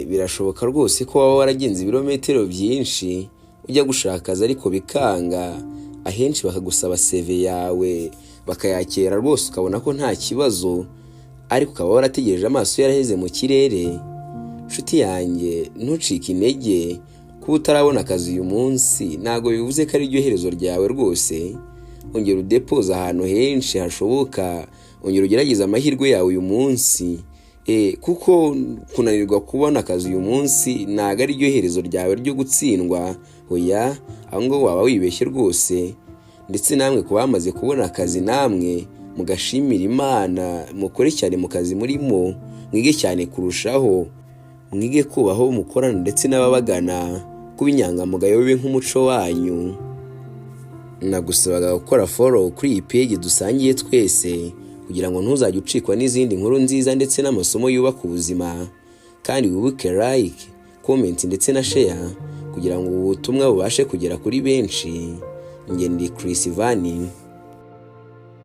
birashoboka rwose ko waba waragenze ibirometero byinshi ujya gushaka akazi ariko bikanga, ahenshi bakagusaba CV yawe bakayakira rwose ukabona ko nta kibazo, ariko ukaba warategereje amaso yaraheze mu kirere. Nshuti yanjye, ntucike intege kuba utarabona akazi uyu munsi, ntabwo bivuze ko ari ryo herezo ryawe rwose. Ongera udepoza ahantu henshi hashoboka, ongera ugerageza amahirwe yawe uyu munsi, kuko kunanirwa kubona akazi uyu munsi ntabwo ari ryo herezo ryawe ryo gutsindwa. Oya, aho ngo waba wibeshye rwose. Ndetse namwe ku bamaze kubona akazi, namwe mugashimira Imana, mukore cyane mu kazi murimo, mwige cyane kurushaho, mwige kubaho mukorana ndetse n'ababagana, kuba inyangamugayo bibe nk'umuco wanyu. Nagusabaga gukora follow kuri iyi page dusangiye twese, kugira ngo ntuzajye ucikwa n'izindi nkuru nziza ndetse n'amasomo yubaka ubuzima. Kandi wibuke like, comment ndetse na share, kugira ngo ubutumwa bubashe kugera kuri benshi. Njye ndi Chris Vani.